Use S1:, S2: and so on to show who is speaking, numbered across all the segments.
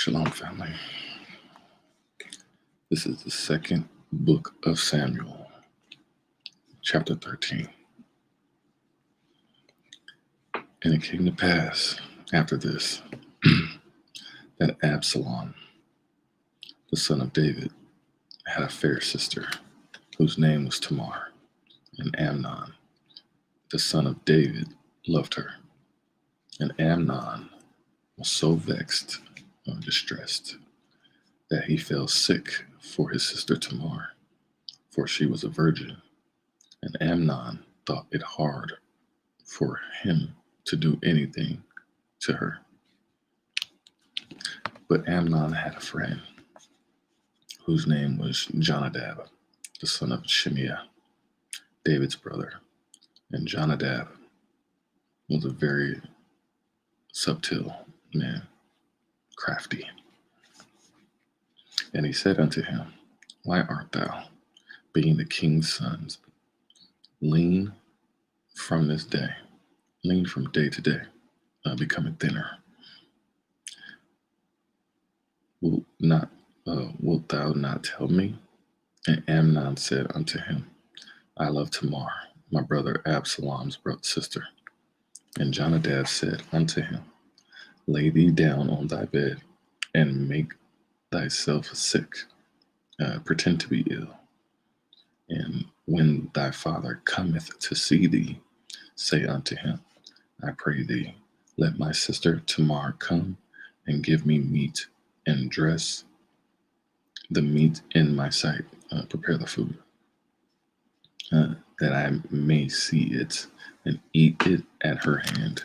S1: Shalom, family. This is the second book of Samuel, chapter 13. And it came to pass after this that Absalom, the son of David, had a fair sister whose name was Tamar, and Amnon, the son of David, loved her. And Amnon was so vexed or distressed that he fell sick for his sister Tamar, for she was a virgin. And Amnon thought it hard for him to do anything to her. But Amnon had a friend whose name was Jonadab, the son of Shimeah, David's brother. And Jonadab was a very subtle man, crafty. And he said unto him, Why art thou, being the king's sons, lean from this day, lean from day to day, becoming thinner? Wilt thou not tell me? And Amnon said unto him, I love Tamar, my brother Absalom's sister. And Jonadab said unto him, Lay thee down on thy bed, and make thyself sick, pretend to be ill. And when thy father cometh to see thee, say unto him, I pray thee, let my sister Tamar come and give me meat, and dress the meat in my sight, prepare the food, that I may see it and eat it at her hand.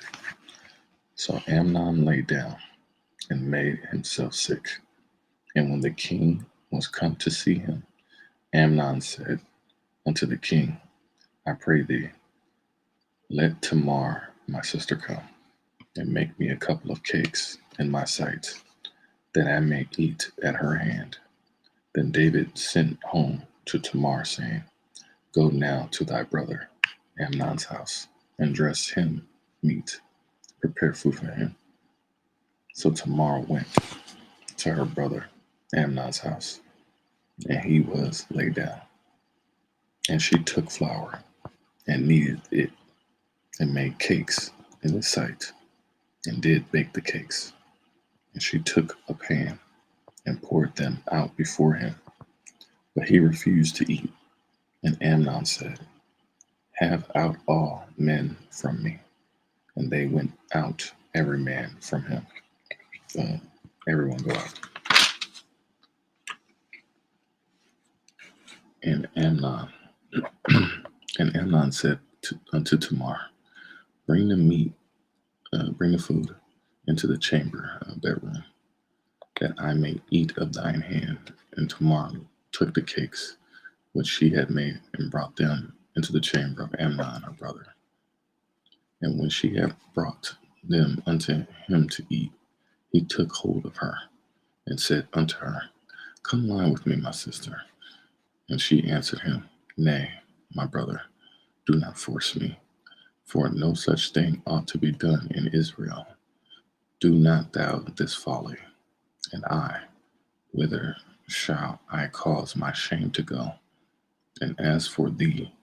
S1: So Amnon lay down and made himself sick. And when the king was come to see him, Amnon said unto the king, I pray thee, let Tamar my sister come, and make me a couple of cakes in my sight, that I may eat at her hand. Then David sent home to Tamar, saying, Go now to thy brother Amnon's house, and dress him meat, prepare food for him. So Tamar went to her brother Amnon's house, and he was laid down. And she took flour, and kneaded it, and made cakes in his sight, and did bake the cakes. And she took a pan, and poured them out before him. But he refused to eat. And Amnon said, Have out all men from me. And they went out, every man from him. Everyone go out. And Amnon said unto Tamar, Bring the meat, bring the food into the chamber bedroom, that I may eat of thine hand. And Tamar took the cakes which she had made, and brought them into the chamber of Amnon her brother. And when she had brought them unto him to eat, he took hold of her, and said unto her, Come lie with me, my sister. And she answered him, Nay, my brother, do not force me, for no such thing ought to be done in Israel. Do not thou this folly, and I, whither shall I cause my shame to go? And as for thee,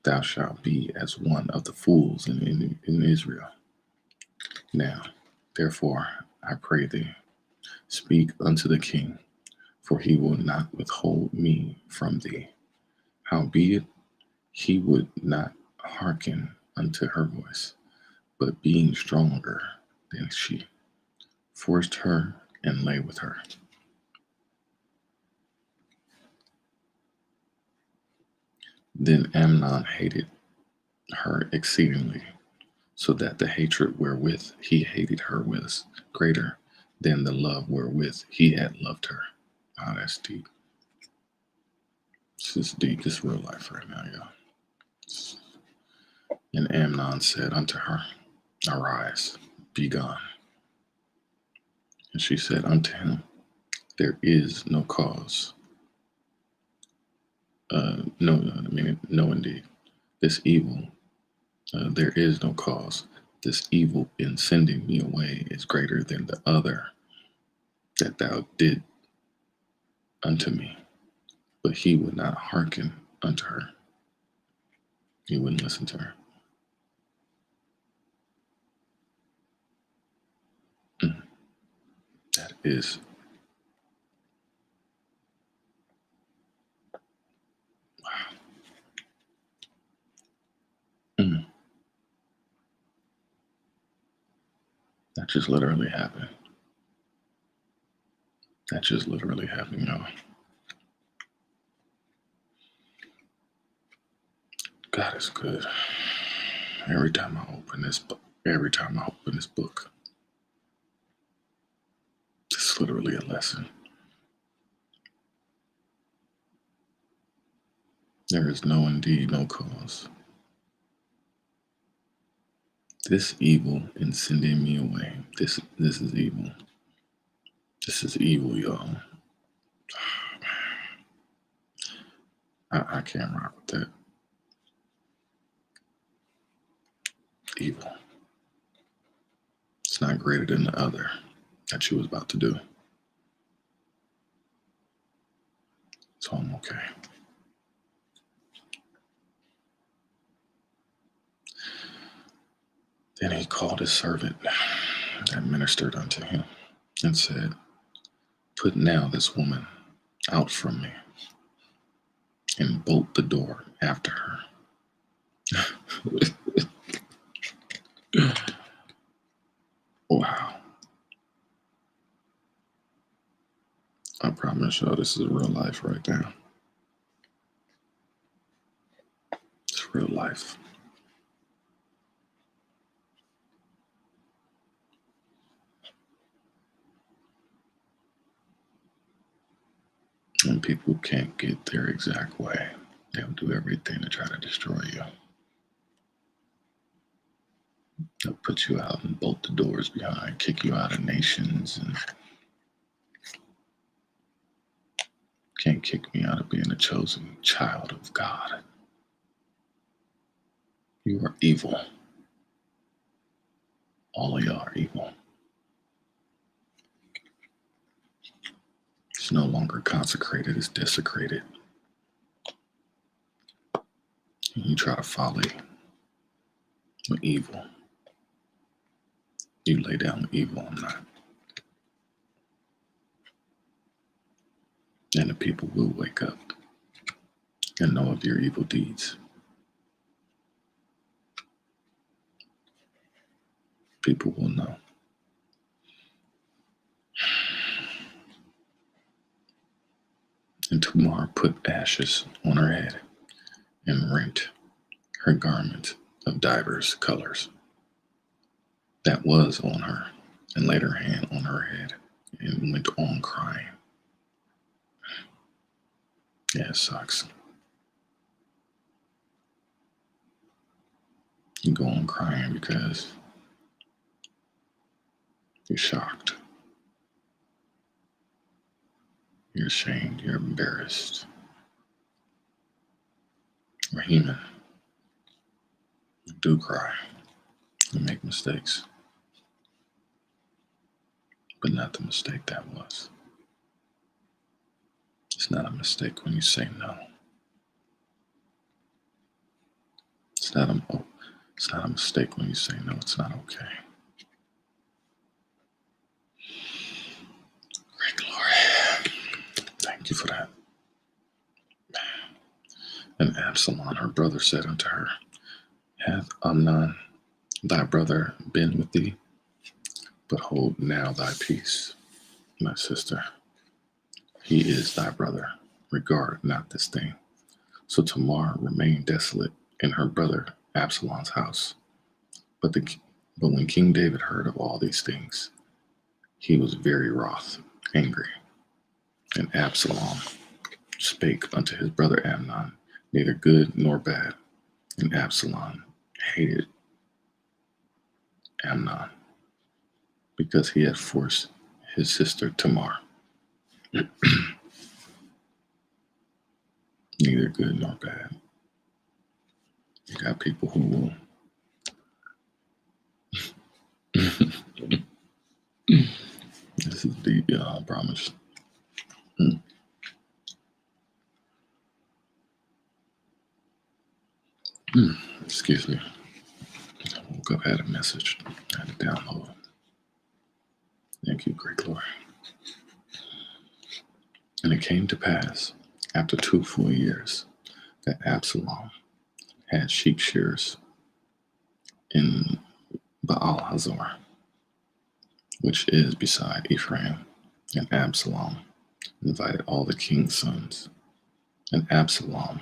S1: thou shalt be as one of the fools in Israel. Now, therefore, I pray thee, speak unto the king, for he will not withhold me from thee. Howbeit, he would not hearken unto her voice, but being stronger than she, forced her and lay with her. Then Amnon hated her exceedingly, so that the hatred wherewith he hated her was greater than the love wherewith he had loved her. Wow, that's deep. This is deep. This is real life right now, y'all. And Amnon said unto her, Arise, be gone. And she said unto him, There is no cause. No, indeed. This evil, there is no cause. This evil in sending me away is greater than the other that thou did unto me. But he would not hearken unto her. He wouldn't listen to her. That is wow. That just literally happened. That just literally happened, y'all. God is good. Every time I open this book, it's literally a lesson. There is no indeed no cause. This evil in sending me away. This is evil. This is evil, y'all. I can't rock with that. Evil. It's not greater than the other that she was about to do. So I'm okay. Then he called his servant that ministered unto him and said, Put now this woman out from me and bolt the door after her. Wow. I promise y'all this is real life right now. It's real life. And people can't get their exact way. They'll do everything to try to destroy you. They'll put you out and bolt the doors behind, kick you out of nations, and can't kick me out of being a chosen child of God. You are evil. All of y'all are evil. It's no longer consecrated, it's desecrated. And you try to follow the evil. You lay down the evil, I'm not. And the people will wake up and know of your evil deeds. People will know. And Tamar put ashes on her head and rent her garment of divers colors that was on her, and laid her hand on her head and went on crying. Yeah, it sucks. You go on crying because you're shocked. You're ashamed. You're embarrassed. We're human. We do cry. We make mistakes. But not the mistake that was. It's not a mistake when you say no. It's not a mistake when you say no. It's not okay. Great glory. Thank you for that. And Absalom, her brother, said unto her, Hath Amnon thy brother been with thee? But hold now thy peace, my sister. He is thy brother. Regard not this thing. So Tamar remained desolate in her brother Absalom's house. But when King David heard of all these things, he was very wroth, angry. And Absalom spake unto his brother Amnon, neither good nor bad. And Absalom hated Amnon because he had forced his sister Tamar. Neither good nor bad. You got people who will this is deep. y'all, I promise. Mm. Excuse me. I woke up, had a message. I had to download. Thank you, great Lord. And it came to pass, after 2 full years, that Absalom had sheep shearers in Baal Hazor, which is beside Ephraim. And Absalom invited all the king's sons. And Absalom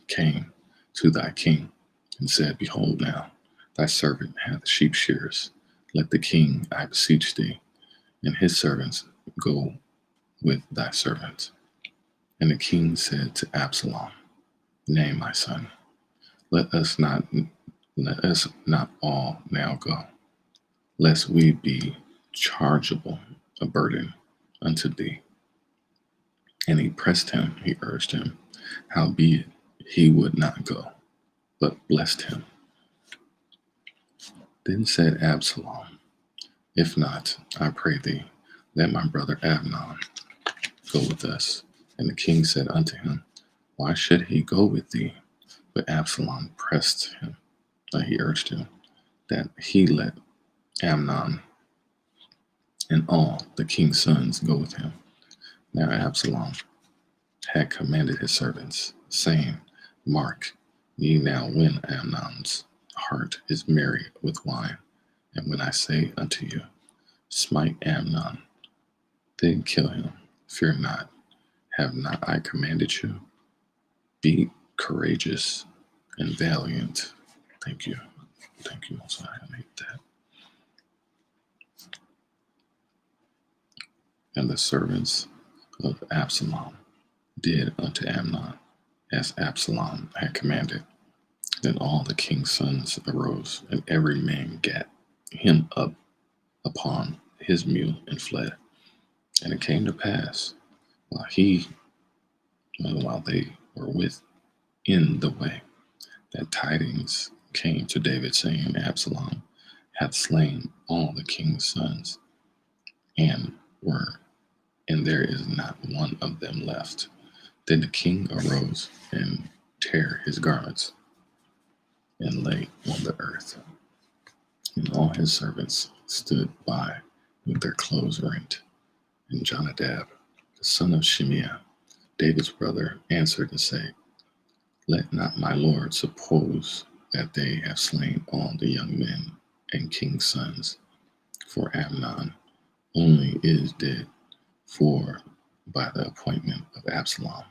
S1: came to thy king and said, Behold now, thy servant hath sheep shearers. Let the king, I beseech thee, and his servants go with thy servants. And the king said to Absalom, Nay, my son, let us not all now go, lest we be chargeable a burden unto thee. And he pressed him, he urged him, howbeit he would not go, but blessed him. Then said Absalom, If not, I pray thee, let my brother Amnon go with us. And the king said unto him, Why should he go with thee? But Absalom pressed him, he urged him, that he let Amnon and all the king's sons go with him. Now Absalom had commanded his servants, saying, Mark ye now when Amnon's heart is merry with wine, and when I say unto you, Smite Amnon, then kill him. Fear not, have not I commanded you? Be courageous and valiant. Thank you. Thank you, Most High. I need that. And the servants of Absalom did unto Amnon as Absalom had commanded. Then all the king's sons arose, and every man gat him up upon his mule and fled. And it came to pass, while they were within the way, that tidings came to David, saying, Absalom hath slain all the king's sons, and there is not one of them left. Then the king arose and tare his garments, and lay on the earth. And all his servants stood by with their clothes rent. And Jonadab, the son of Shimeah, David's brother, answered and said, Let not my lord suppose that they have slain all the young men and king's sons, for Amnon only is dead, for by the appointment of Absalom,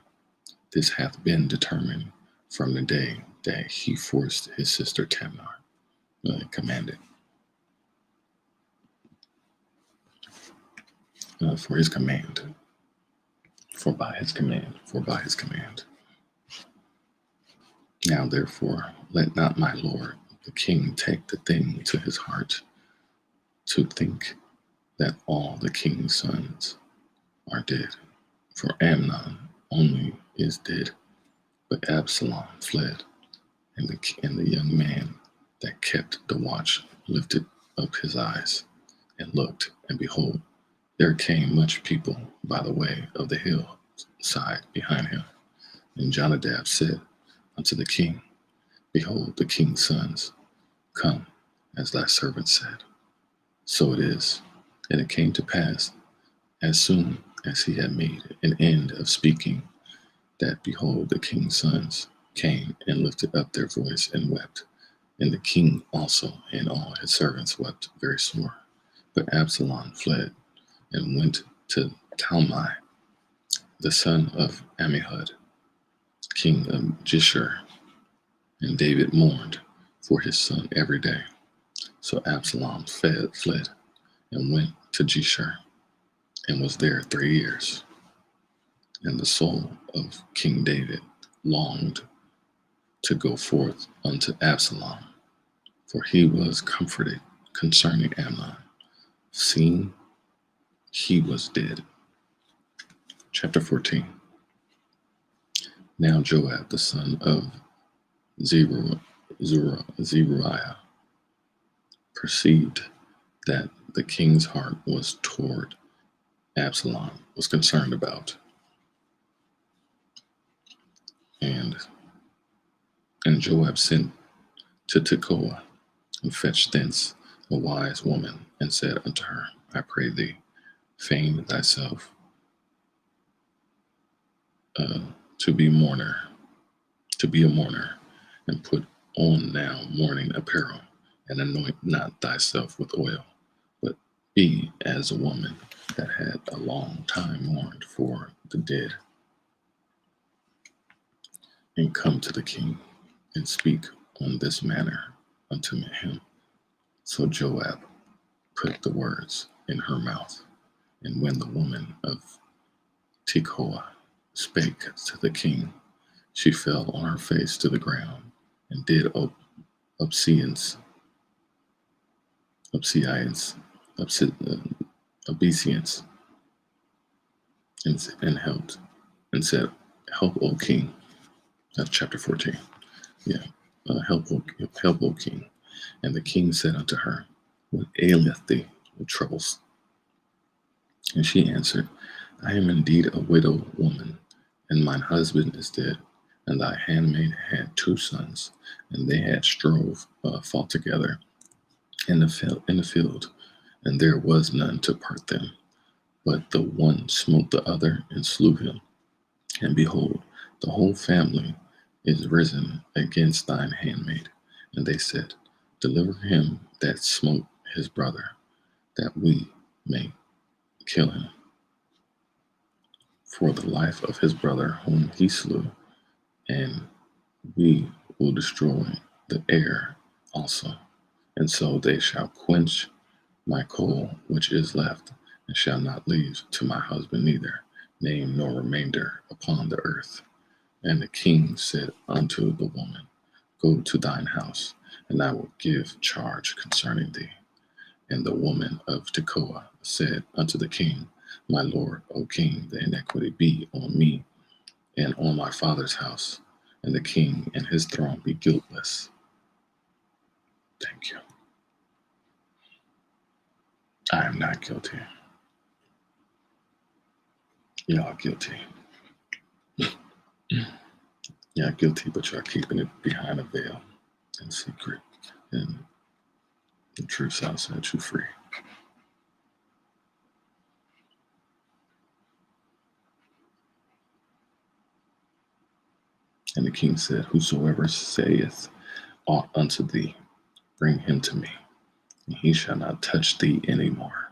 S1: this hath been determined from the day that he forced his sister Tamar, commanded, for his command, for by his command. Now therefore, let not my lord the king take the thing to his heart, to think that all the king's sons are dead, for Amnon only is dead. But Absalom fled, and the young man that kept the watch lifted up his eyes and looked, and behold, there came much people by the way of the hillside behind him. And Jonadab said unto the king, Behold, the king's sons come, as thy servant said. So it is. And it came to pass, as soon as he had made an end of speaking, that behold, the king's sons came and lifted up their voice and wept. And the king also and all his servants wept very sore. But Absalom fled and went to Talmai, the son of Ammihud, king of Geshur. And David mourned for his son every day. So Absalom fled and went to Geshur, and was there 3 years. And the soul of King David longed to go forth unto Absalom, for he was comforted concerning Amnon, seeing he was dead. Chapter 14. Now Joab, the son of Zeruiah, perceived that the king's heart was toward Absalom was concerned about. And, and Joab sent to Tekoa and fetched thence a wise woman and said unto her, I pray thee, feign thyself uh, to be mourner, to be a mourner, and put on now mourning apparel, and anoint not thyself with oil, but be as a woman that had a long time mourned for the dead, and come to the king, and speak on this manner unto him. So Joab put the words in her mouth, and when the woman of Tekoa spake to the king, she fell on her face to the ground, and did obeisance, obeisance, obeisance, and helped, and said, "Help, O king." That's chapter 14. Yeah, help, O king. And the king said unto her, What aileth thee? What troubles? And she answered, I am indeed a widow woman, and mine husband is dead, and thy handmaid had 2 sons, and they had fought together in the field, and there was none to part them. But the one smote the other and slew him. And behold, the whole family is risen against thine handmaid. And they said, Deliver him that smote his brother, that we may kill him for the life of his brother whom he slew, and we will destroy the heir also. And so they shall quench my coal which is left, and shall not leave to my husband neither name nor remainder upon the earth. And the king said unto the woman, Go to thine house, and I will give charge concerning thee. And the woman of Tekoa said unto the king, My lord, O king, the iniquity be on me and on my father's house, and the king and his throne be guiltless. Thank you. I am not guilty. Y'all guilty. Y'all guilty, but y'all keeping it behind a veil in secret. And the truth shall set you free. And the king said, Whosoever saith aught unto thee, bring him to me, and he shall not touch thee any more.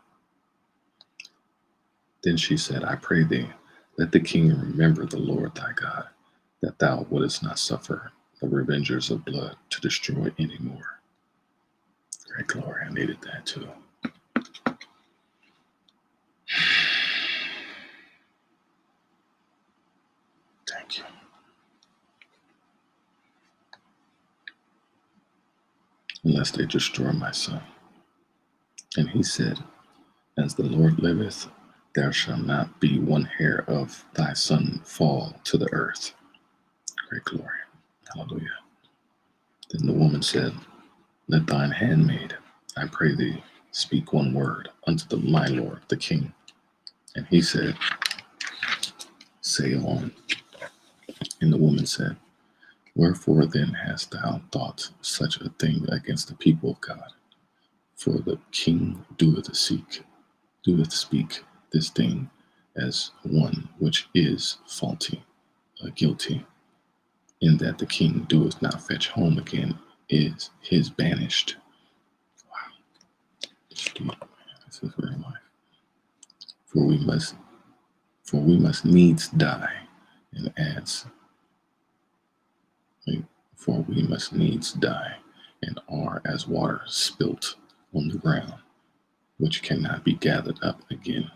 S1: Then she said, I pray thee, let the king remember the Lord thy God, that thou wouldest not suffer the revengers of blood to destroy any more. Great glory, I needed that too. Thank you. Unless they destroy my son. And he said, As the Lord liveth, there shall not be one hair of thy son fall to the earth. Great glory. Hallelujah. Then the woman said, Let thine handmaid, I pray thee, speak one word unto my lord the king. And he said, Say on. And the woman said, Wherefore then hast thou thought such a thing against the people of God? For the king doeth speak this thing as one which is faulty, guilty, in that the king doeth not fetch home again is his banished. Wow. This is real life. For we must needs die, and adds, for we must needs die, and are as water spilt on the ground, which cannot be gathered up again.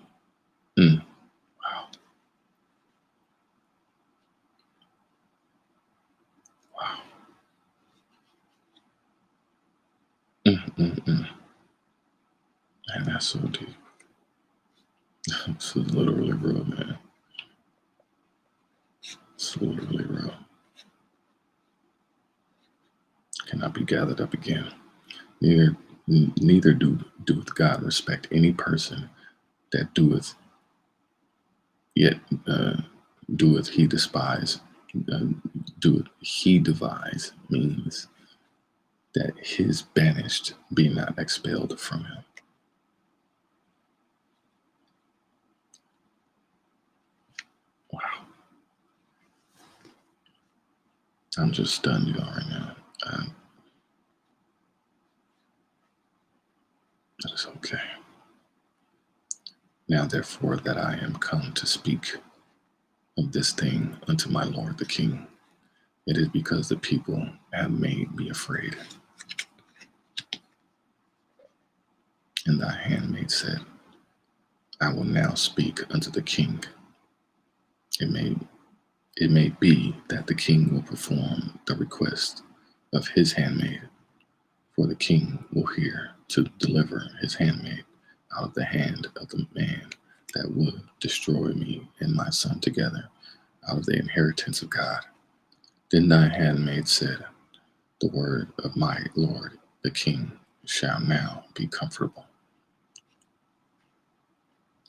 S1: Wow. Wow. Man, that's so deep. This is literally real, man. It's literally real. Cannot be gathered up again. Neither doeth God respect any person that doeth Yet doeth he despise, uh, doeth he devise means that his banished be not expelled from him. Wow. I'm just stunned, y'all, right now. That is okay. Now, therefore, that I am come to speak of this thing unto my Lord the King, it is because the people have made me afraid. And thy handmaid said, I will now speak unto the king. It may it may be that the king will perform the request of his handmaid, for the king will hear to deliver his handmaid out of the hand of the man that would destroy me and my son together out of the inheritance of God. Then thy handmaid said, the word of my Lord the king shall now be comfortable.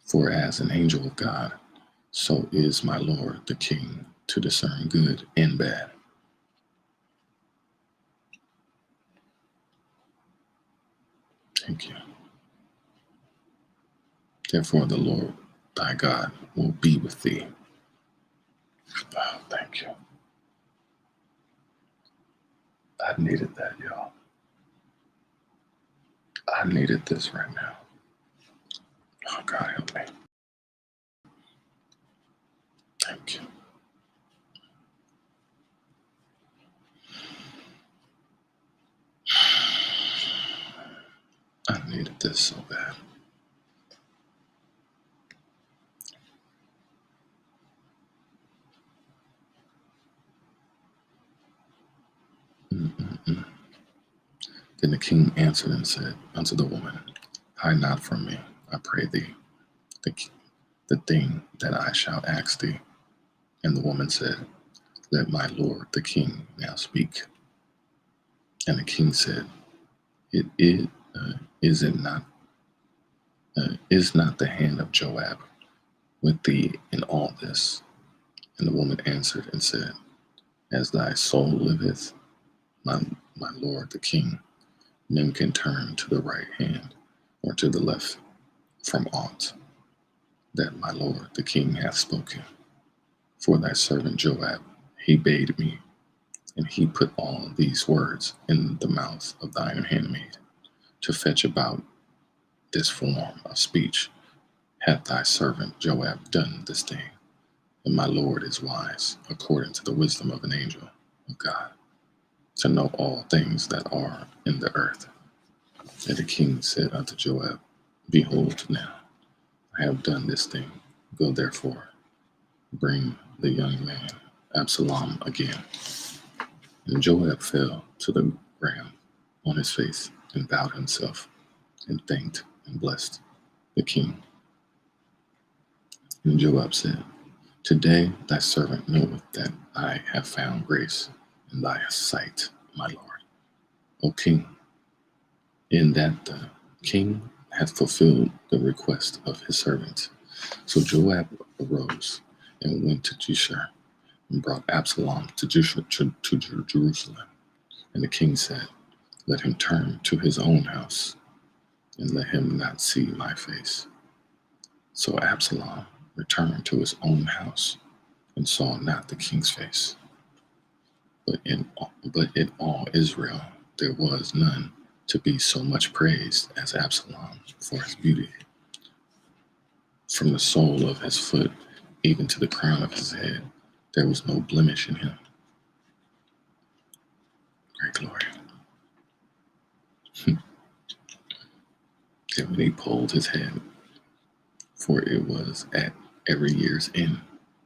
S1: For as an angel of God, so is my Lord the king to discern good and bad. Thank you. Therefore, the Lord thy God will be with thee. Oh, thank you. I needed that, y'all. I needed this right now. Oh, God, help me. Thank you. I needed this so bad. Mm-mm-mm. Then the king answered and said unto the woman, hide not from me, I pray thee, the thing that I shall ask thee. And the woman said, let my lord the king now speak. And the king said, it is it not is not the hand of Joab with thee in all this? And the woman answered and said, as thy soul liveth, my, my lord the king, none can turn to the right hand or to the left from aught that my lord the king hath spoken. For thy servant Joab, he bade me, and he put all these words in the mouth of thine handmaid, to fetch about this form of speech hath thy servant Joab done this thing. And my Lord is wise, according to the wisdom of an angel of God, to know all things that are in the earth. And the king said unto Joab, behold, now I have done this thing. Go therefore, bring the young man Absalom again. And Joab fell to the ground on his face and bowed himself and thanked and blessed the king. And Joab said, today thy servant knoweth that I have found grace in thy sight, my lord, O king, in that the king hath fulfilled the request of his servant. So Joab arose and went to Geshur and brought Absalom to Jerusalem. And the king said, let him turn to his own house, and let him not see my face. So Absalom returned to his own house, and saw not the king's face. But in all Israel there was none to be so much praised as Absalom for his beauty. From the sole of his foot even to the crown of his head, there was no blemish in him. Great glory. And when he pulled his head, for it was at every year's end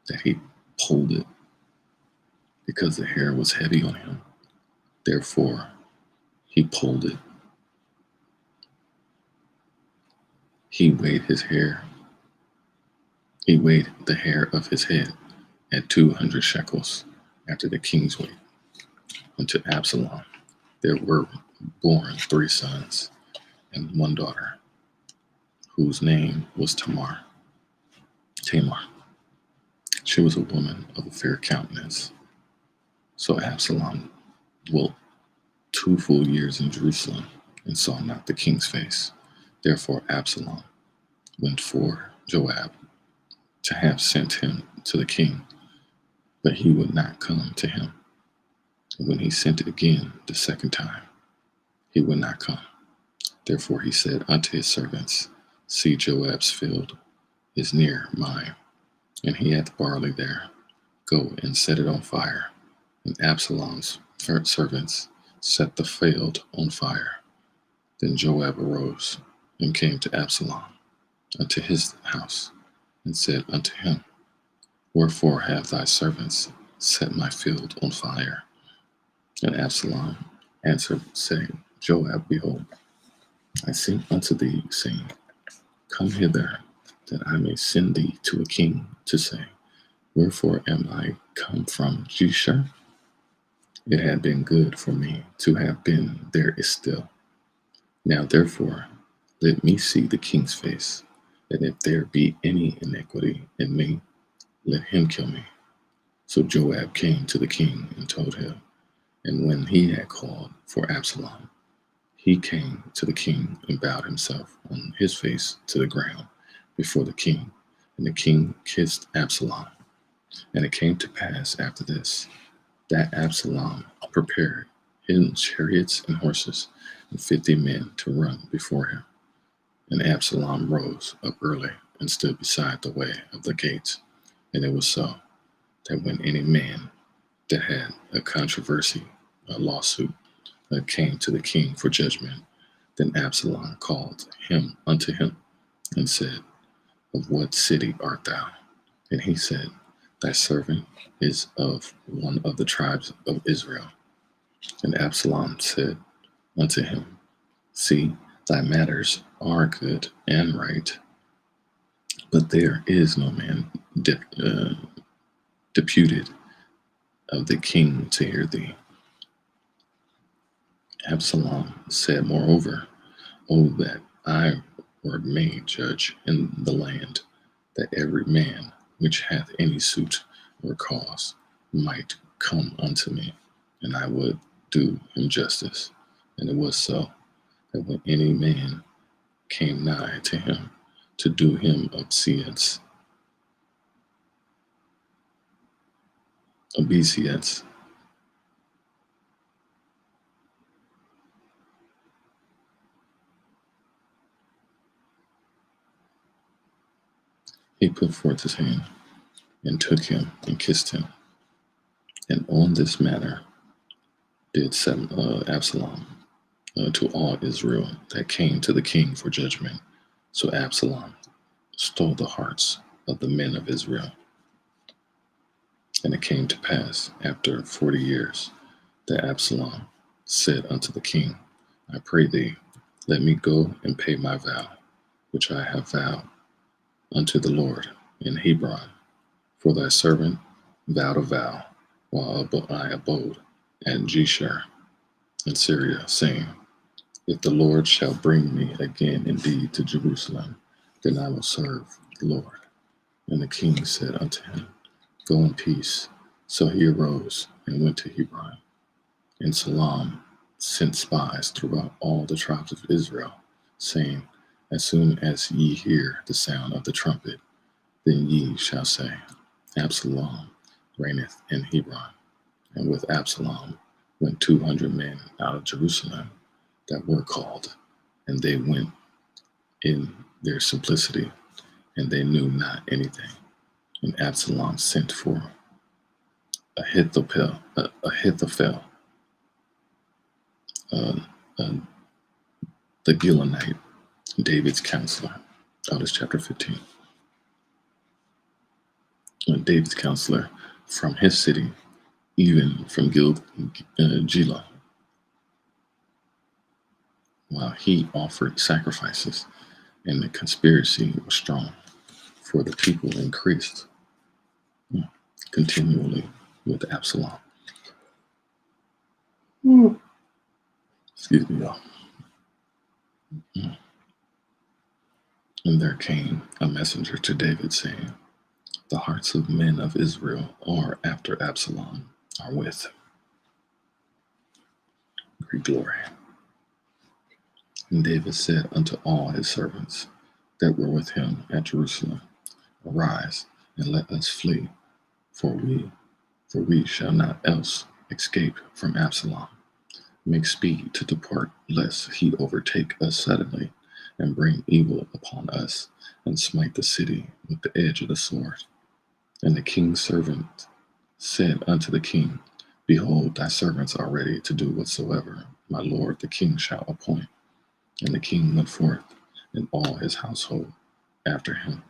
S1: that he pulled it, because the hair was heavy on him. Therefore he pulled it. He weighed his hair. He weighed the hair of his head at 200 shekels after the king's weight. Unto Absalom there were born 3 sons and 1 daughter, whose name was Tamar. She was a woman of a fair countenance. So Absalom dwelt 2 full years in Jerusalem and saw not the king's face. Therefore Absalom went for Joab to have sent him to the king, but he would not come to him. And when he sent again the second time, he would not come. Therefore he said unto his servants, See, Joab's field is near mine, and he hath barley there. Go and set it on fire. And Absalom's servants set the field on fire. Then Joab arose and came to Absalom unto his house, and said unto him, Wherefore have thy servants set my field on fire? And Absalom answered, saying, Joab, behold, I sent unto thee, saying, Come hither, that I may send thee to a king, to say, Wherefore am I come from Geshur? It had been good for me to have been there still. Now therefore, let me see the king's face, and if there be any iniquity in me, let him kill me. So Joab came to the king and told him. And when he had called for Absalom, he came to the king and bowed himself on his face to the ground before the king. And the king kissed Absalom. And it came to pass after this, that Absalom prepared his chariots and horses, and 50 men to run before him. And Absalom rose up early and stood beside the way of the gates. And it was so, that when any man that had a controversy, a lawsuit, came to the king for judgment, then Absalom called him unto him and said, Of what city art thou? And he said, Thy servant is of one of the tribes of Israel. And Absalom said unto him, See, thy matters are good and right, but there is no man deputed of the king to hear thee. Absalom said, Moreover, O that I were made judge in the land, that every man which hath any suit or cause might come unto me, and I would do him justice. And it was so, that when any man came nigh to him to do him obeisance, he put forth his hand and took him and kissed him. And on this manner did Absalom to all Israel that came to the king for judgment. So Absalom stole the hearts of the men of Israel. And it came to pass after 40 years that Absalom said unto the king, I pray thee, let me go and pay my vow, which I have vowed unto the Lord in Hebron. For thy servant vowed a vow while I abode at Geshur in Syria, saying, If the Lord shall bring me again indeed to Jerusalem, then I will serve the Lord. And the king said unto him, Go in peace. So he arose and went to Hebron. And Salom sent spies throughout all the tribes of Israel, saying, As soon as ye hear the sound of the trumpet, then ye shall say, Absalom reigneth in Hebron. And with Absalom went 200 men out of Jerusalem that were called, and they went in their simplicity, and they knew not anything. And Absalom sent for Ahithophel, uh, uh, the Gilonite, David's counselor. Out of chapter 15. David's counselor from his city, even from Gila, while he offered sacrifices, and the conspiracy was strong, for the people increased continually with Absalom. Excuse me, y'all. And there came a messenger to David, saying, The hearts of men of Israel are after Absalom, are with great glory. And David said unto all his servants that were with him at Jerusalem, Arise, and let us flee, for we shall not else escape from Absalom. Make speed to depart, lest he overtake us suddenly, and bring evil upon us, and smite the city with the edge of the sword. And the king's servant said unto the king, Behold, thy servants are ready to do whatsoever my lord the king shall appoint. And the king went forth, and all his household after him.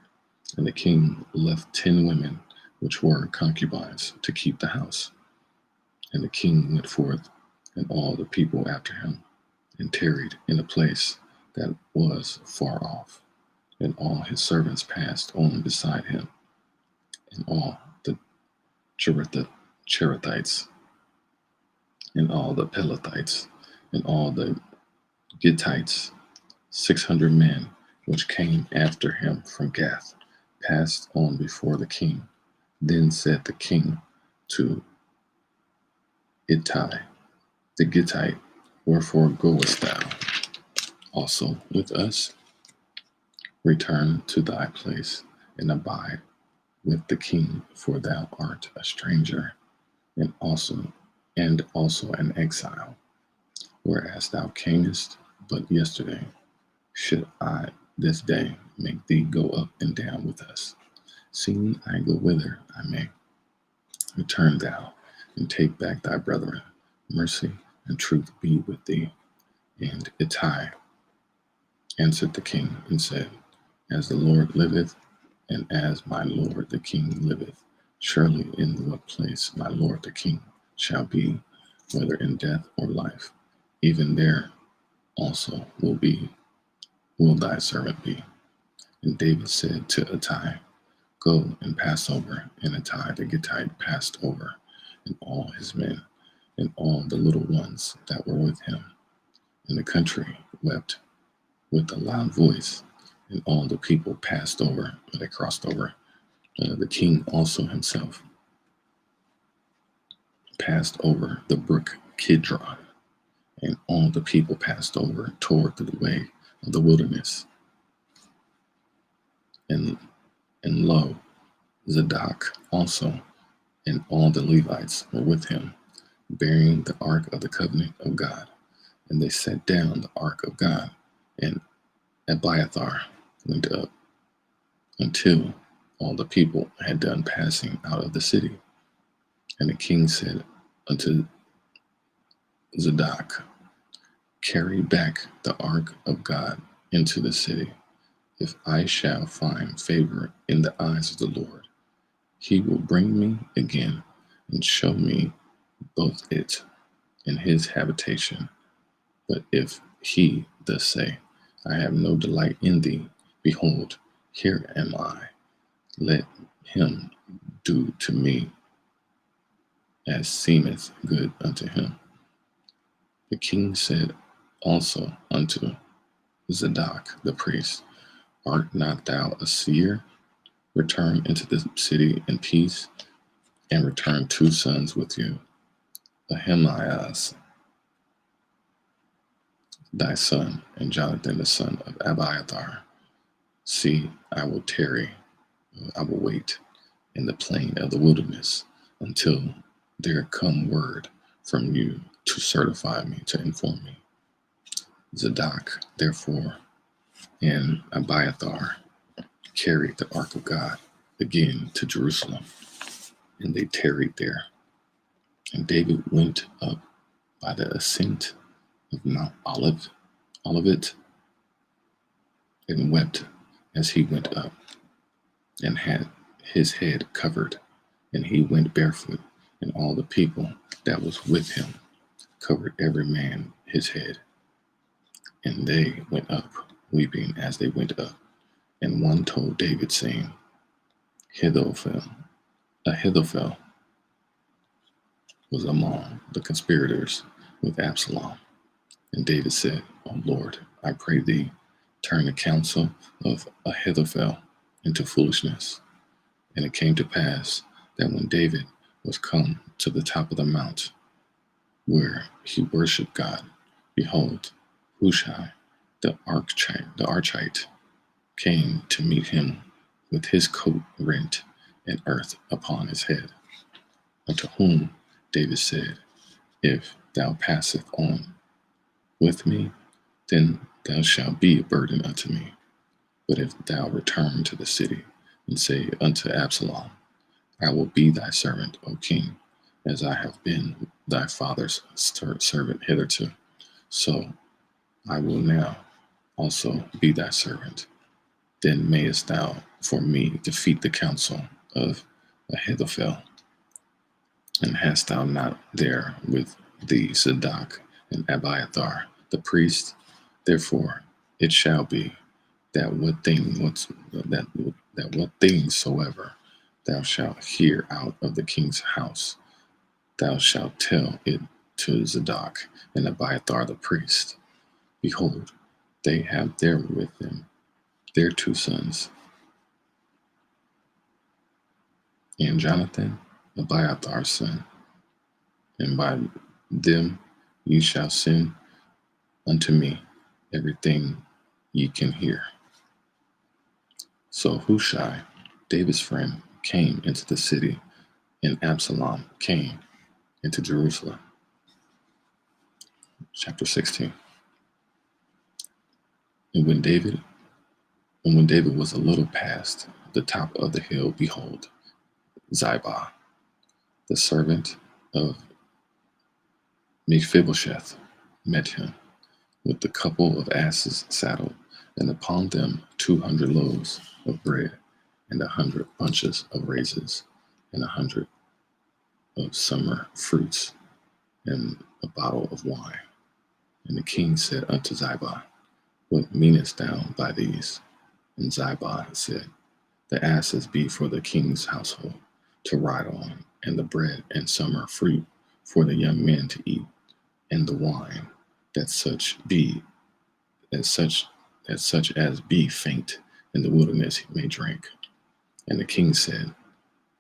S1: And the king left 10 women, which were concubines, to keep the house. And the king went forth, and all the people after him, and tarried in a place that was far off. And all his servants passed on beside him, and all the Cherethites, and all the Pelethites, and all the Gittites, 600 men, which came after him from Gath, passed on before the king. Then said the king to Ittai the Gittite, Wherefore goest thou also with us? Return to thy place, and abide with the king, for thou art a stranger, and also an exile. Whereas thou camest but yesterday, should I this day make thee go up and down with us? Seeing I go whither I may, return thou, and take back thy brethren. Mercy and truth be with thee. And Ittai answered the king and said, As the Lord liveth, and as my lord the king liveth, surely in what place my lord the king shall be, whether in death or life, even there also will thy servant be. And David said to Ittai, Go and pass over. And Ittai the Gittite passed over, and all his men, and all the little ones that were with him. And the country wept with a loud voice, and all the people passed over, or they crossed over. The king also himself passed over the brook Kidron, and all the people passed over toward the way of the wilderness. And lo, Zadok also and all the Levites were with him, bearing the ark of the covenant of God. And they set down the ark of God, and Abiathar went up until all the people had done passing out of the city. And the king said unto Zadok, Carry back the ark of God into the city. If I shall find favor in the eyes of the Lord, he will bring me again and show me both it and his habitation. But if he thus say, I have no delight in thee, behold, here am I. Let him do to me as seemeth good unto him. The king said also unto Zadok the priest, Art not thou a seer? Return into the city in peace, and return 2 sons with you, Ahimaaz thy son, and Jonathan the son of Abiathar. See, I will wait in the plain of the wilderness until there come word from you to certify me, to inform me. Zadok, therefore, and Abiathar carried the ark of God again to Jerusalem, and they tarried there. And David went up by the ascent of Mount Olivet, and wept as he went up, and had his head covered, and he went barefoot, and all the people that was with him covered every man his head. And they went up, weeping as they went up. And one told David, saying, Ahithophel was among the conspirators with Absalom. And David said, O Lord, I pray thee, turn the counsel of Ahithophel into foolishness, And it came to pass that when David was come to the top of the mount where he worshipped God, behold, Hushai the Archite came to meet him with his coat rent and earth upon his head. Unto whom David said, If thou passeth on with me, then thou shalt be a burden unto me. But if thou return to the city and say unto Absalom, I will be thy servant, O king, as I have been thy father's servant hitherto, so I will now also be thy servant. Then mayest thou for me defeat the counsel of Ahithophel. And hast thou not there with thee Zadok and Abiathar the priest? Therefore it shall be that what things soever thou shalt hear out of the king's house, thou shalt tell it to Zadok and Abiathar the priest. Behold, they have there with them their two sons, and Jonathan, Abiathar's son, and by them ye shall send unto me everything ye can hear. So Hushai, David's friend, came into the city, and Absalom came into Jerusalem. Chapter 16. And when David was a little past the top of the hill, behold, Ziba, the servant of Mephibosheth, met him with the couple of asses saddled, and upon them 200 loaves of bread, and 100 bunches of raisins, and 100 of summer fruits, and a bottle of wine. And the king said unto Ziba, What meanest thou by these? And Ziba said, The asses be for the king's household to ride on, and the bread and summer fruit for the young men to eat, and the wine that such as be faint in the wilderness may drink. And the king said,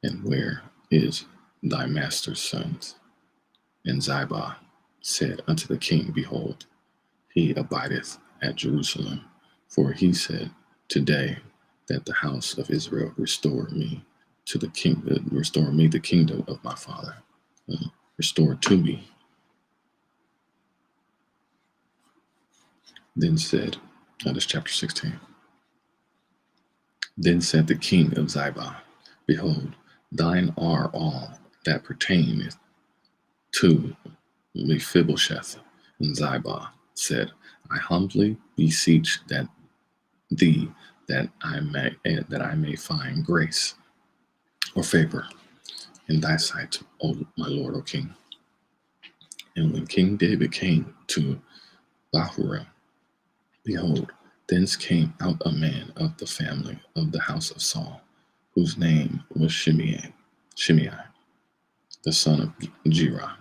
S1: And where is thy master's sons? And Ziba said unto the king, Behold, he abideth at Jerusalem, for he said, Today that the house of Israel restore me the kingdom of my father. Restore to me. Then said, that is chapter 16. Then said the king of Ziba, Behold, thine are all that pertaineth to Mephibosheth. And Ziba said, I humbly beseech thee that I may find grace or favor in thy sight, O my lord, O king. And when King David came to Bahurim, behold, thence came out a man of the family of the house of Saul, whose name was Shimei, the son of Gera.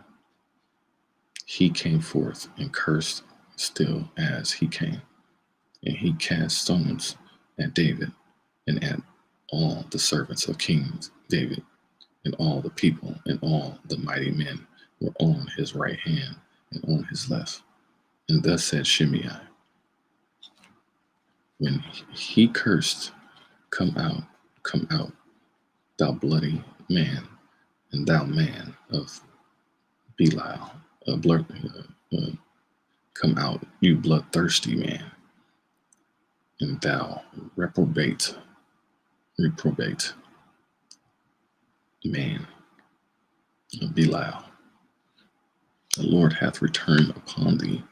S1: He came forth and cursed still as he came, and he cast stones at David and at all the servants of King David, and all the people and all the mighty men were on his right hand and on his left. And thus said Shimei, when he cursed, come out, thou bloody man, and thou man of Belial, come out, you bloodthirsty man, and thou reprobate man of Belial. The Lord hath returned upon thee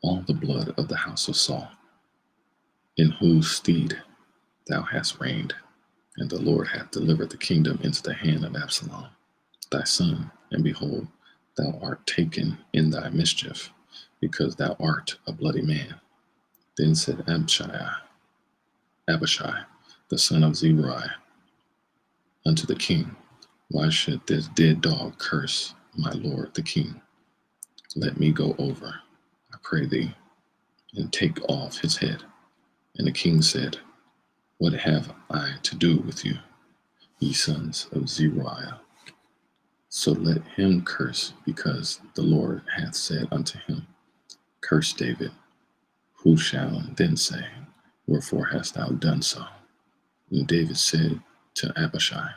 S1: all the blood of the house of Saul, in whose stead thou hast reigned, and the Lord hath delivered the kingdom into the hand of Absalom, thy son, and behold, thou art taken in thy mischief, because thou art a bloody man. Then said Abishai, the son of Zeruiah, unto the king, Why should this dead dog curse my lord the king? Let me go over, I pray thee, and take off his head. And the king said, What have I to do with you? ye sons of Zeruiah. So let him curse, because the Lord hath said unto him, Curse David. Who shall then say, Wherefore hast thou done so? And David said to Abishai,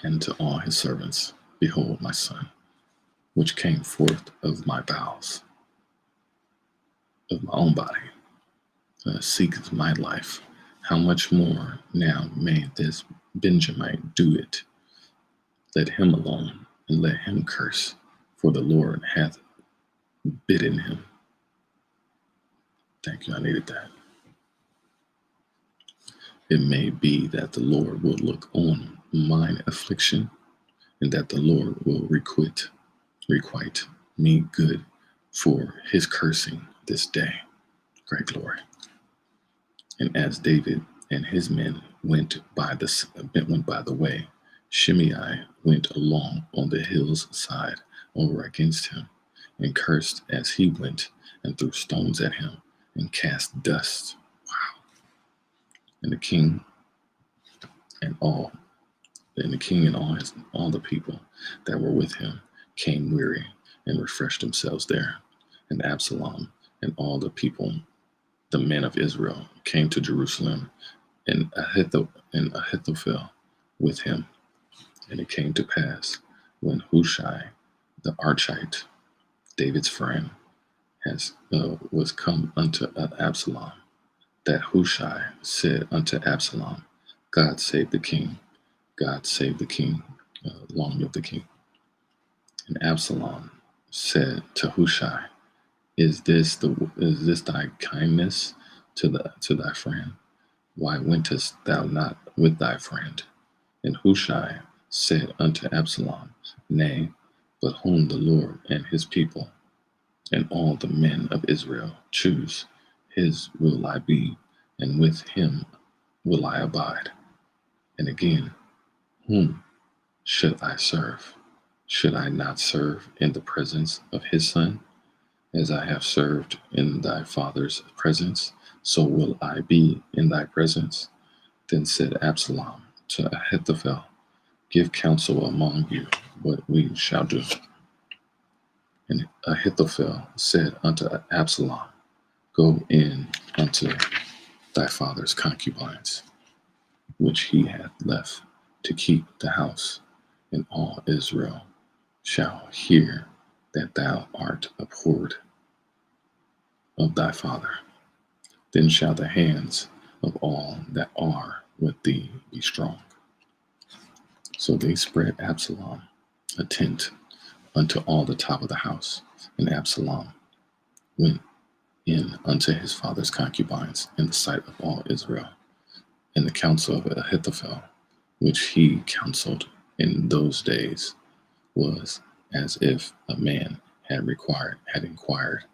S1: and to all his servants, Behold, my son, which came forth of my bowels, of my own body, seeketh my life. How much more now may this Benjamite do it? Let him alone, and let him curse, for the Lord hath bidden him. Thank you, I needed that. It may be that the Lord will look on mine affliction, and that the Lord will requite me good for his cursing this day. Great glory. And as David and his men went by the way, Shimei went along on the hill's side over against him, and cursed as he went, and threw stones at him, and cast dust. Wow. And the king and all the people that were with him came weary and refreshed themselves there. And Absalom and all the people, the men of Israel, came to Jerusalem, and Ahithophel with him. And it came to pass, when Hushai the Archite, David's friend, was come unto Absalom, that Hushai said unto Absalom, God save the king, God save the king, long live the king. And Absalom said to Hushai, Is this thy kindness to thy friend? Why wentest thou not with thy friend? And Hushai said unto Absalom, Nay, but whom the Lord and his people and all the men of Israel choose, his will I be, and with him will I abide. And again, whom should I serve? Should I not serve in the presence of his son? As I have served in thy father's presence, so will I be in thy presence. Then said Absalom to Ahithophel, Give counsel among you what we shall do. And Ahithophel said unto Absalom, Go in unto thy father's concubines, which he hath left to keep the house, and all Israel shall hear that thou art abhorred of thy father. Then shall the hands of all that are with thee be strong. So they spread Absalom a tent unto all the top of the house, and Absalom went in unto his father's concubines in the sight of all Israel. And the counsel of Ahithophel, which he counseled in those days, was as if a man had inquired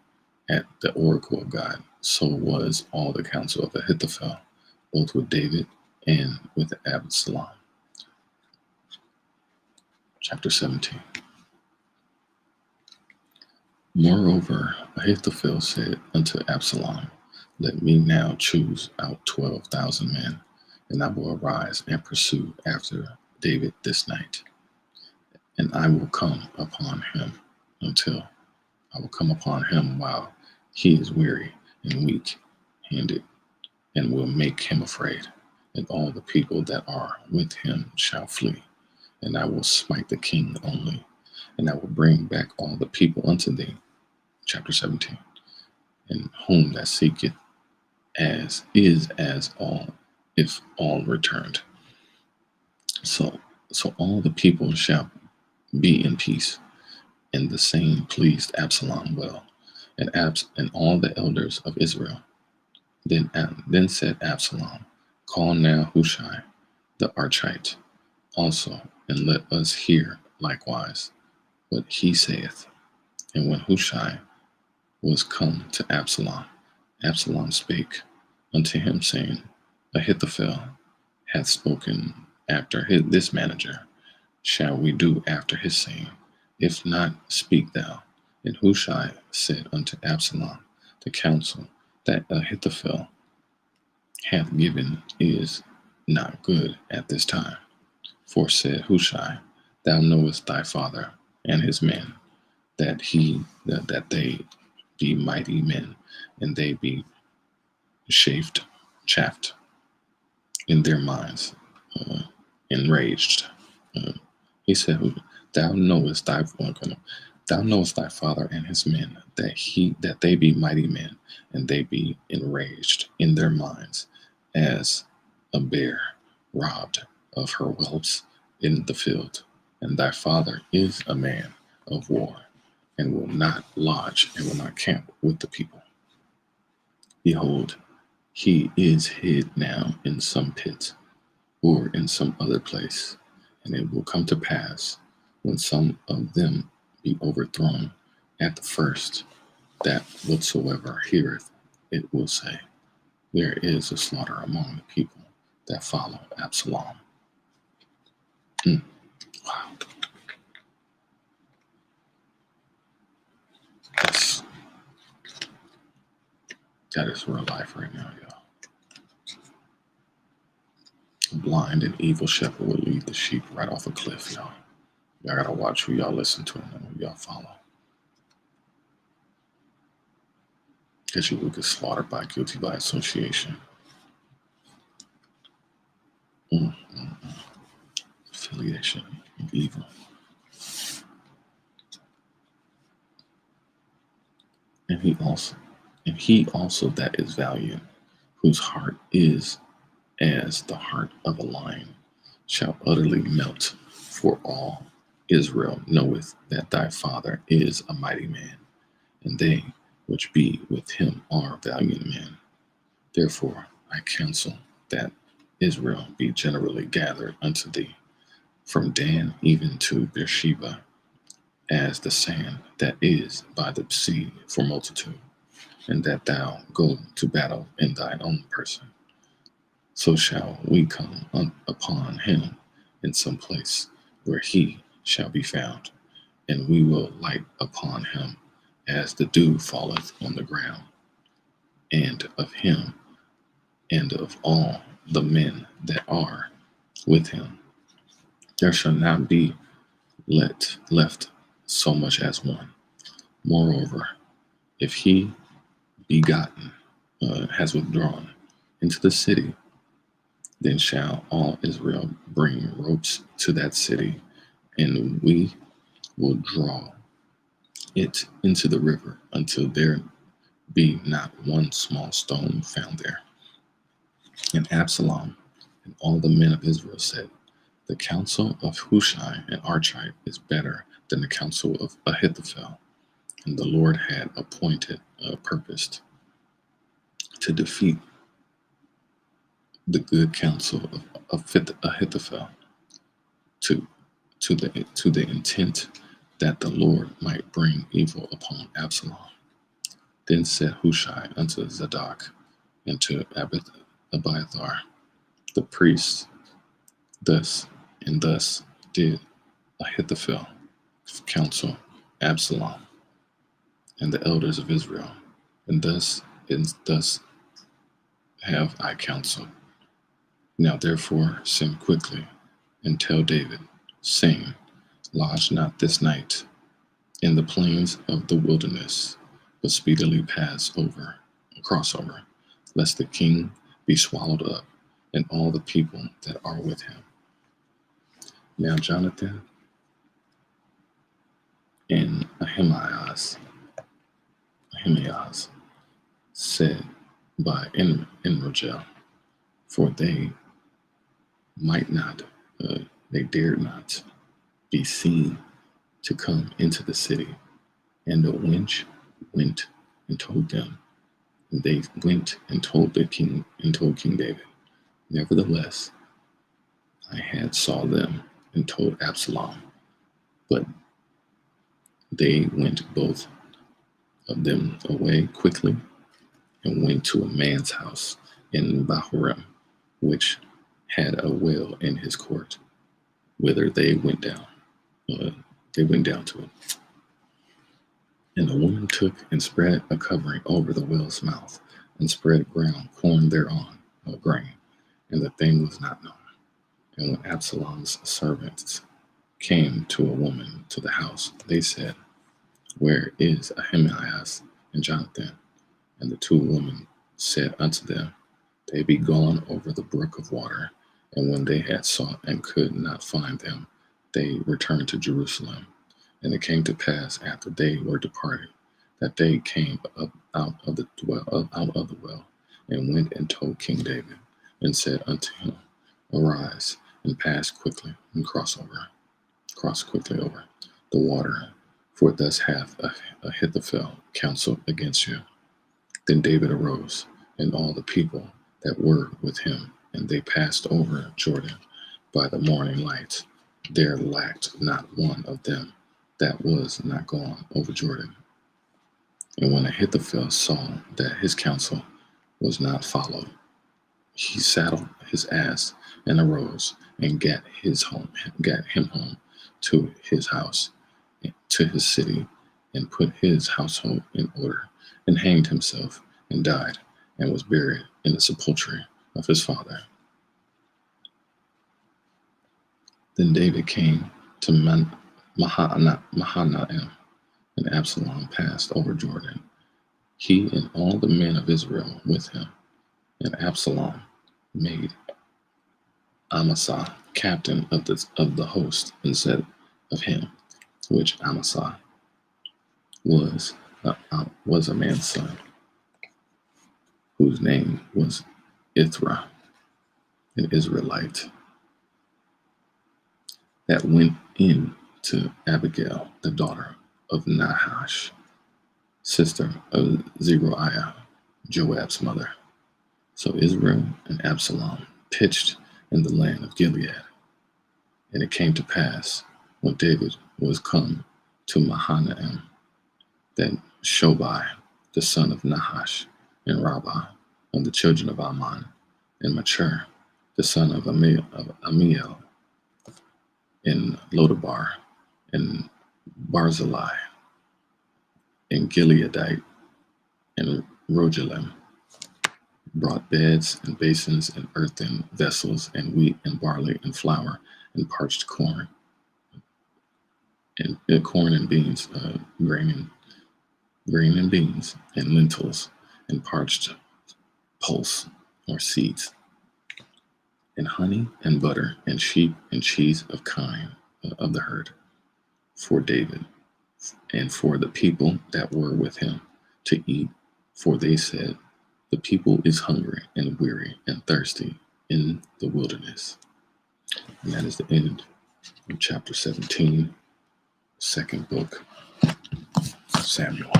S1: at the oracle of God. So was all the counsel of Ahithophel, both with David and with Absalom. Chapter 17. Moreover, Ahithophel said unto Absalom, Let me now choose out 12,000 men, and I will arise and pursue after David this night. And I will come upon him while he is weary and weak-handed, and will make him afraid. And all the people that are with him shall flee. And I will smite the king only, and I will bring back all the people unto thee. Chapter 17. And whom that seeketh as all, if all returned. So all the people shall be in peace. And the same pleased Absalom well, and all the elders of Israel. Then said Absalom, Call now Hushai the Archite also, and let us hear likewise what he saith. And when Hushai was come to Absalom, Absalom spake unto him, saying, Ahithophel hath spoken after this manager. Shall we do after his saying? If not, speak thou. And Hushai said unto Absalom, the counsel that Ahithophel hath given is not good at this time. For said Hushai, thou knowest thy father and his men, that they be mighty men, and they be chaffed in their minds, uh, enraged. Uh, he said, "Thou knowest thou knowest thy father and his men, that they be mighty men, and they be enraged in their minds, as a bear robbed of her whelps in the field. And thy father is a man of war, and will not lodge and will not camp with the people. Behold, he is hid now in some pit, or in some other place. And it will come to pass, when some of them be overthrown at the first, that whatsoever heareth it will say, there is a slaughter among the people that follow Absalom." Wow. That is real life right now, y'all. A blind and evil shepherd will lead the sheep right off a cliff, y'all. Y'all gotta watch who y'all listen to and who y'all follow. Because you will get slaughtered by guilty by association. Affiliation of evil. And he also that is valiant, whose heart is as the heart of a lion, shall utterly melt. For all Israel knoweth that thy father is a mighty man, and they which be with him are valiant men. Therefore I counsel that Israel be generally gathered unto thee, from Dan even to Beersheba, as the sand that is by the sea for multitude, and that thou go to battle in thine own person. So shall we come upon him in some place where he shall be found, and we will light upon him as the dew falleth on the ground, and of him and of all the men that are with him. There shall not be left so much as one. Moreover, if he begotten has withdrawn into the city, then shall all Israel bring ropes to that city, and we will draw it into the river until there be not one small stone found there. And Absalom and all the men of Israel said, the counsel of Hushai and Archite is better than the counsel of Ahithophel. And the Lord had purposed to defeat the good counsel of Ahithophel, to the intent that the Lord might bring evil upon Absalom. Then said Hushai unto Zadok and to Abiathar the priests, thus and thus did Ahithophel counsel Absalom and the elders of Israel, and thus have I counseled. Now therefore send quickly and tell David, saying, lodge not this night in the plains of the wilderness, but speedily cross over, lest the king be swallowed up, and all the people that are with him. Now Jonathan and Ahimaaz said by Enrogel, for they dared not be seen to come into the city. And the wench went and told them. And they went and told King David. Nevertheless, I had saw them and told Absalom, but they went both of them away quickly and went to a man's house in Bahurim, which had a well in his court, whither they went down. They went down to it. And the woman took and spread a covering over the well's mouth, and spread ground corn thereon, of grain, and the thing was not known. And when Absalom's servants came to a woman to the house, they said, "Where is Ahimaaz and Jonathan?" And the two women said unto them, "They be gone over the brook of water." And when they had sought and could not find them, they returned to Jerusalem. And it came to pass after they were departed, that they came up out of the well, and went and told King David, and said unto him, "Arise and pass quickly and cross quickly over the water, for thus hath Ahithophel counseled against you." Then David arose, and all the people that were with him, and they passed over Jordan by the morning light. There lacked not one of them that was not gone over Jordan. And when Ahithophel saw that his counsel was not followed, he saddled his ass and arose and gat him home to his house, to his city, and put his household in order, and hanged himself, and died, and was buried in the sepulchre of his father. Then David came to Mahanaim, and Absalom passed over Jordan, he and all the men of Israel with him. And Absalom made Amasa captain of the host, and said of him, which Amasa was a man's son, whose name was Ithra, an Israelite, that went in to Abigail, the daughter of Nahash, sister of Zeruiah, Joab's mother. So Israel and Absalom pitched in the land of Gilead. And it came to pass, when David was come to Mahanaim, that Shobai, the son of Nahash, and Rabbah, of the children of Ammon, and Machir, the son of Amiel, in Lodabar, and Barzillai, and Gileadite, and Rogelim, brought beds and basins and earthen vessels, and wheat and barley and flour and parched corn, and corn and beans, grain and beans, and lentils, and parched pulse or seeds, and honey and butter, and sheep and cheese of kine of the herd, for David and for the people that were with him to eat. For they said, "The people is hungry and weary and thirsty in the wilderness." And that is the end of chapter 17, second book of Samuel.